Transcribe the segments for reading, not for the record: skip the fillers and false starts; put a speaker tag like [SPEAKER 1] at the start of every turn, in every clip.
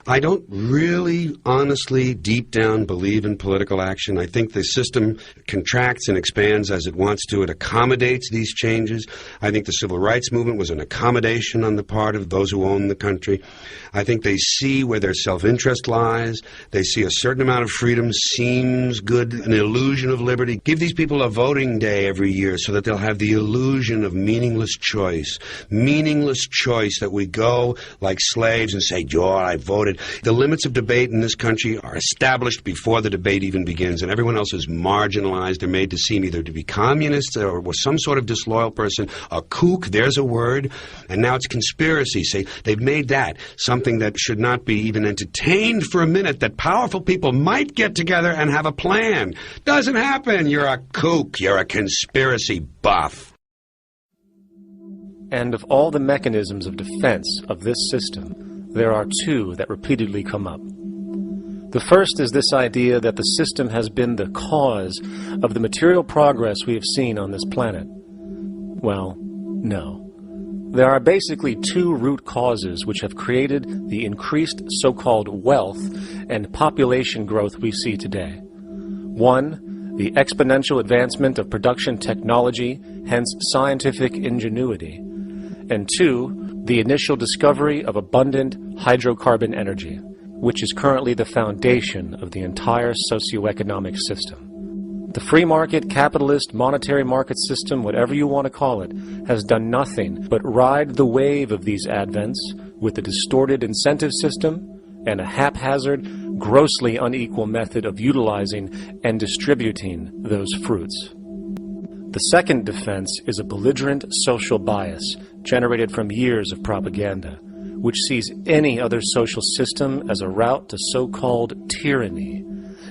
[SPEAKER 1] I don't really, honestly, deep down believe in political action. I think the system contracts and expands as it wants to. It accommodates these changes. I think the civil rights movement was an accommodation on the part of those who own the country. I think they see where their self-interest lies. They see a certain amount of freedom seems good, an illusion of liberty. Give these people a voting day every year so that they'll have the illusion of meaningless choice. Meaningless choice that we go like slaves and say, "Joe, I voted." The limits of debate in this country are established before the debate even begins, and everyone else is marginalized. They're made to seem either to be communists or some sort of disloyal person. A kook, there's a word. And now it's conspiracy. Say, they've made that something that should not be even entertained for a minute, that powerful people might get together and have a plan. Doesn't happen. You're a kook. You're a conspiracy buff.
[SPEAKER 2] And of all the mechanisms of defense of this system, there are two that repeatedly come up. The first is this idea that the system has been the cause of the material progress we have seen on this planet. Well, no. There are basically two root causes which have created the increased so-called wealth and population growth we see today. One, the exponential advancement of production technology, hence scientific ingenuity. And two, the initial discovery of abundant hydrocarbon energy, which is currently the foundation of the entire socioeconomic system. The free market, capitalist, monetary market system, whatever you want to call it, has done nothing but ride the wave of these advents with a distorted incentive system and a haphazard, grossly unequal method of utilizing and distributing those fruits. The second defense is a belligerent social bias generated from years of propaganda, which sees any other social system as a route to so-called tyranny,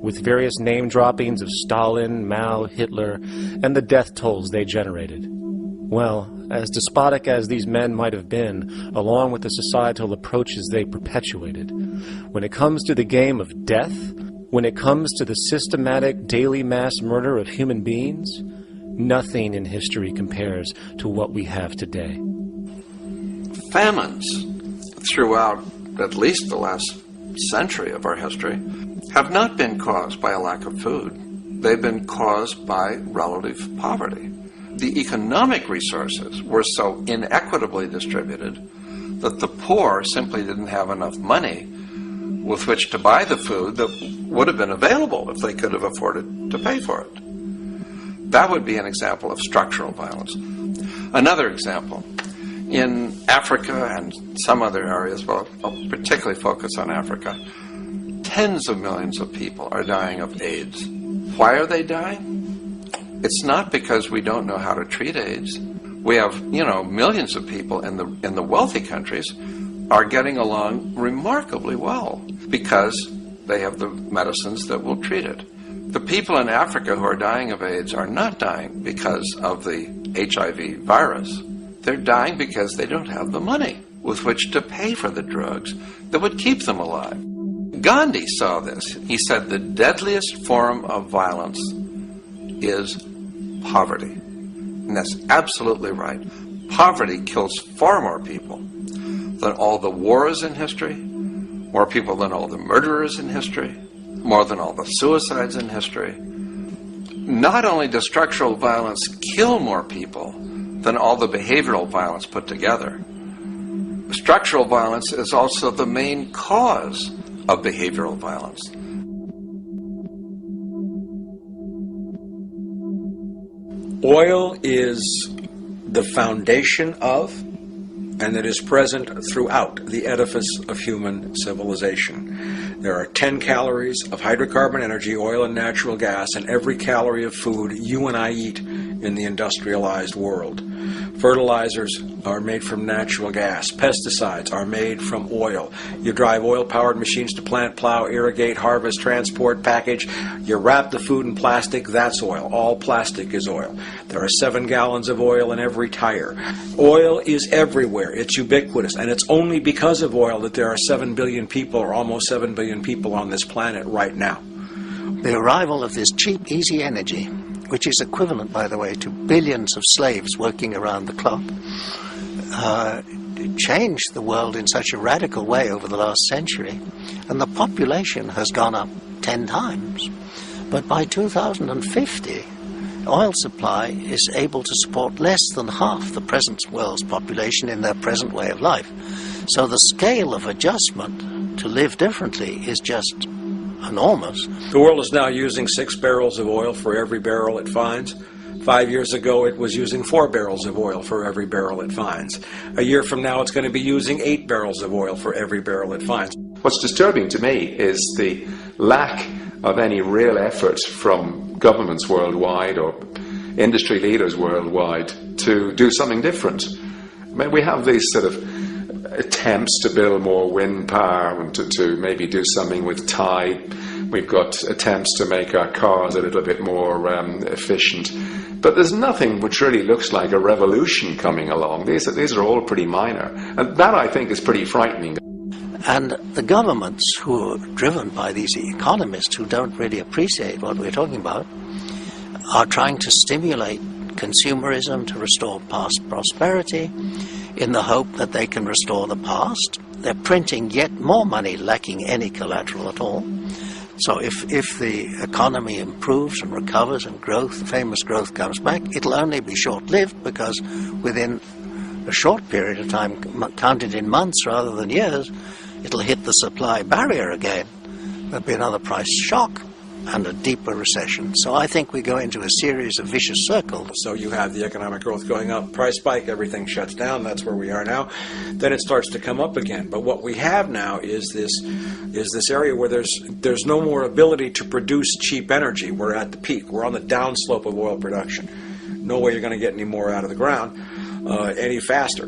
[SPEAKER 2] with various name droppings of Stalin, Mao, Hitler, and the death tolls they generated. Well, as despotic as these men might have been, along with the societal approaches they perpetuated, when it comes to the game of death, when it comes to the systematic daily mass murder of human beings, nothing in history compares to what we have today.
[SPEAKER 3] Famines throughout at least the last century of our history have not been caused by a lack of food. They've been caused by relative poverty. The economic resources were so inequitably distributed that the poor simply didn't have enough money with which to buy the food that would have been available if they could have afforded to pay for it. That would be an example of structural violence. Another example, in Africa and some other areas, but I'll particularly focus on Africa, tens of millions of people are dying of AIDS. Why are they dying? It's not because we don't know how to treat AIDS. We have, millions of people in the wealthy countries are getting along remarkably well because they have the medicines that will treat it. The people in Africa who are dying of AIDS are not dying because of the HIV virus. They're dying because they don't have the money with which to pay for the drugs that would keep them alive. Gandhi saw this. He said the deadliest form of violence is poverty. And that's absolutely right. Poverty kills far more people than all the wars in history, more people than all the murderers in history, more than all the suicides in history. Not only does structural violence kill more people than all the behavioral violence put together, structural violence is also the main cause of behavioral violence.
[SPEAKER 4] Oil is the foundation of, and it is present throughout the edifice of human civilization. There are 10 calories of hydrocarbon energy, oil and natural gas, in every calorie of food you and I eat in the industrialized world. Fertilizers are made from natural gas. Pesticides are made from oil. You drive oil-powered machines to plant, plow, irrigate, harvest, transport, package. You wrap the food in plastic, that's oil. All plastic is oil. There are 7 gallons of oil in every tire. Oil is everywhere. It's ubiquitous. And it's only because of oil that there are 7 billion people, or almost 7 billion people on this planet right now.
[SPEAKER 5] The arrival of this cheap, easy energy which is equivalent, by the way, to billions of slaves working around the clock, changed the world in such a radical way over the last century, and the population has gone up 10 times. But by 2050, oil supply is able to support less than half the present world's population in their present way of life. So the scale of adjustment to live differently is just enormous.
[SPEAKER 4] The world is now using 6 barrels of oil for every barrel it finds. 5 years ago, it was using 4 barrels of oil for every barrel it finds. A year from now, it's going to be using 8 barrels of oil for every barrel it finds.
[SPEAKER 6] What's disturbing to me is the lack of any real effort from governments worldwide or industry leaders worldwide to do something different. I mean, we have these sort of attempts to build more wind power and to maybe do something with tide. We've got attempts to make our cars a little bit more efficient. But there's nothing which really looks like a revolution coming along. These are all pretty minor. And that, I think, is pretty frightening.
[SPEAKER 5] And the governments who are driven by these economists who don't really appreciate what we're talking about are trying to stimulate consumerism to restore past prosperity in the hope that they can restore the past. They're printing yet more money lacking any collateral at all. So if the economy improves and recovers and growth, famous growth comes back, it'll only be short-lived because within a short period of time, counted in months rather than years, it'll hit the supply barrier again. There'll be another price shock and a deeper recession. So I think we go into a series of vicious circles.
[SPEAKER 4] So you have the economic growth going up, price spike, everything shuts down, that's where we are now. Then it starts to come up again. But what we have now is this area where there's no more ability to produce cheap energy. We're at the peak. We're on the downslope of oil production. No way you're going to get any more out of the ground any faster,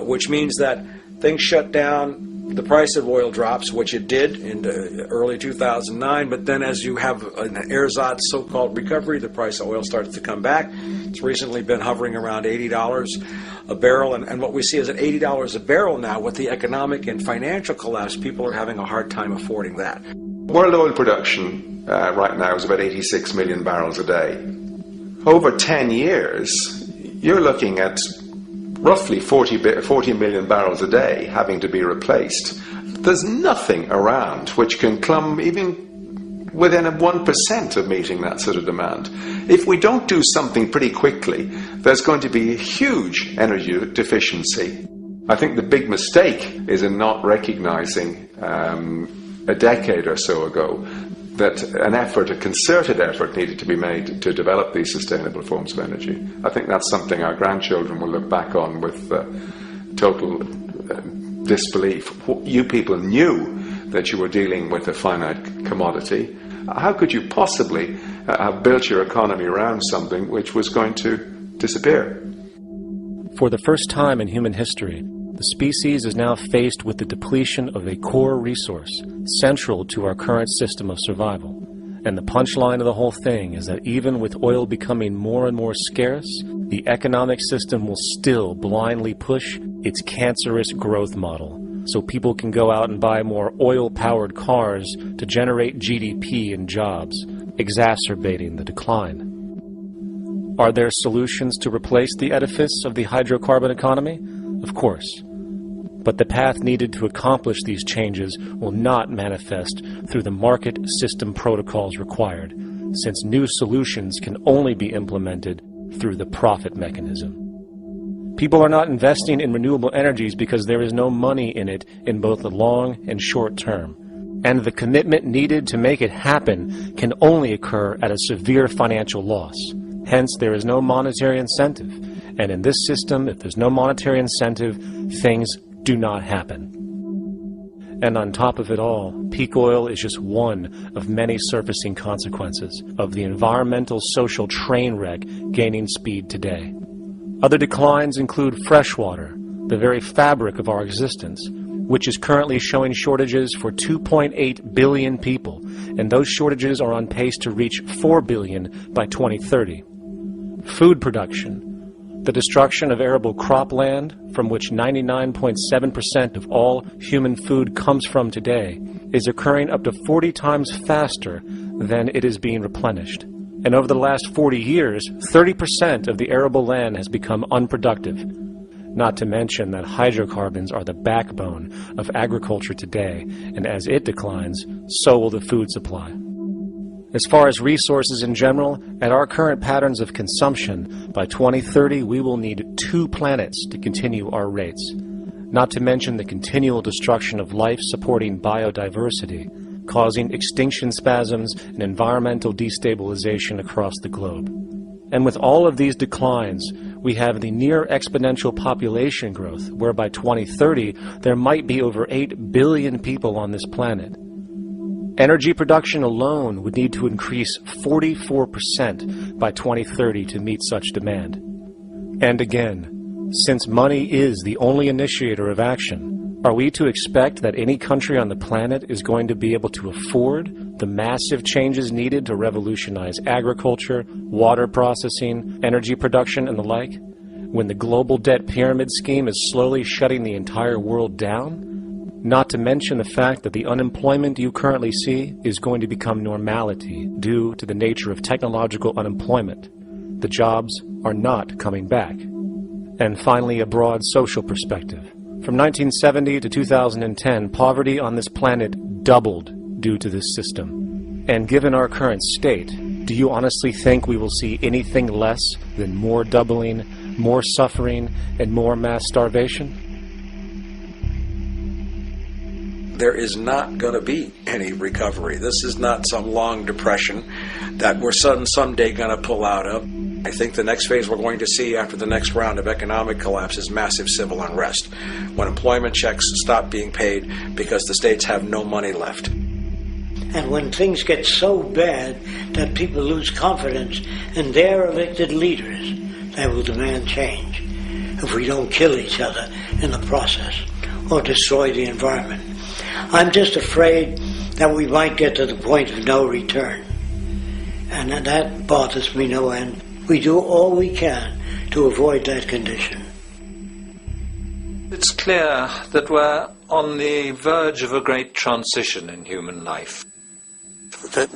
[SPEAKER 4] which means that things shut down. The price of oil drops, which it did in early 2009, but then as you have an ersatz so-called recovery, the price of oil starts to come back. It's recently been hovering around $80 a barrel, and what we see is at $80 a barrel now, with the economic and financial collapse, people are having a hard time affording that.
[SPEAKER 6] World oil production right now is about 86 million barrels a day. Over 10 years, you're looking at roughly 40 million barrels a day having to be replaced. There's nothing around which can come even within 1% of meeting that sort of demand. If we don't do something pretty quickly, there's going to be a huge energy deficiency. I think the big mistake is in not recognizing a decade or so ago that a concerted effort needed to be made to develop these sustainable forms of energy. I think that's something our grandchildren will look back on with total disbelief. You people knew that you were dealing with a finite commodity. How could you possibly have built your economy around something which was going to disappear?
[SPEAKER 2] For the first time in human history, the species is now faced with the depletion of a core resource central to our current system of survival. And the punchline of the whole thing is that even with oil becoming more and more scarce, the economic system will still blindly push its cancerous growth model so people can go out and buy more oil-powered cars to generate GDP and jobs, exacerbating the decline. Are there solutions to replace the edifice of the hydrocarbon economy? Of course. But the path needed to accomplish these changes will not manifest through the market system protocols required, since new solutions can only be implemented through the profit mechanism. People are not investing in renewable energies because there is no money in it in both the long and short term. And the commitment needed to make it happen can only occur at a severe financial loss. Hence, there is no monetary incentive. And in this system, if there's no monetary incentive, things do not happen. And on top of it all, peak oil is just one of many surfacing consequences of the environmental social train wreck gaining speed today. Other declines include freshwater, the very fabric of our existence, which is currently showing shortages for 2.8 billion people, and those shortages are on pace to reach 4 billion by 2030. Food production, the destruction of arable cropland, from which 99.7% of all human food comes from today, is occurring up to 40 times faster than it is being replenished. And over the last 40 years, 30% of the arable land has become unproductive. Not to mention that hydrocarbons are the backbone of agriculture today, and as it declines, so will the food supply. As far as resources in general, at our current patterns of consumption, by 2030 we will need 2 planets to continue our rates. Not to mention the continual destruction of life-supporting biodiversity, causing extinction spasms and environmental destabilization across the globe. And with all of these declines, we have the near exponential population growth, where by 2030 there might be over 8 billion people on this planet. Energy production alone would need to increase 44% by 2030 to meet such demand. And again, since money is the only initiator of action, are we to expect that any country on the planet is going to be able to afford the massive changes needed to revolutionize agriculture, water processing, energy production, and the like, when the global debt pyramid scheme is slowly shutting the entire world down? Not to mention the fact that the unemployment you currently see is going to become normality due to the nature of technological unemployment. The jobs are not coming back. And finally, a broad social perspective. From 1970 to 2010, poverty on this planet doubled due to this system. And given our current state, do you honestly think we will see anything less than more doubling, more suffering, and more mass starvation?
[SPEAKER 4] There is not going to be any recovery. This is not some long depression that we're someday going to pull out of. I think the next phase we're going to see after the next round of economic collapse is massive civil unrest, when employment checks stop being paid because the states have no money left.
[SPEAKER 7] And when things get so bad that people lose confidence in their elected leaders, they will demand change if we don't kill each other in the process or destroy the environment. I'm just afraid that we might get to the point of no return. And that bothers me no end. We do all we can to avoid that condition.
[SPEAKER 8] It's clear that we're on the verge of a great transition in human life.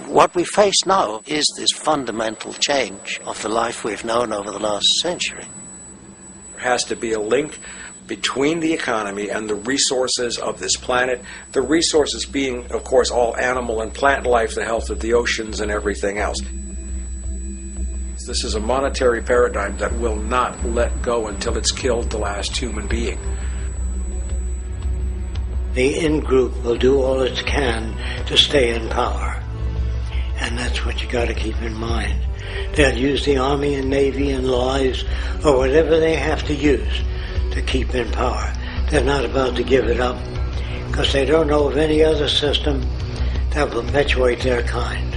[SPEAKER 5] What we face now is this fundamental change of the life we've known over the last century.
[SPEAKER 4] There has to be a link between the economy and the resources of this planet, the resources being, of course, all animal and plant life, the health of the oceans and everything else. This is a monetary paradigm that will not let go until it's killed the last human being.
[SPEAKER 7] The in-group will do all it can to stay in power. And that's what you got to keep in mind. They'll use the Army and Navy and lies or whatever they have to use to keep in power. They're not about to give it up because they don't know of any other system that will perpetuate their kind.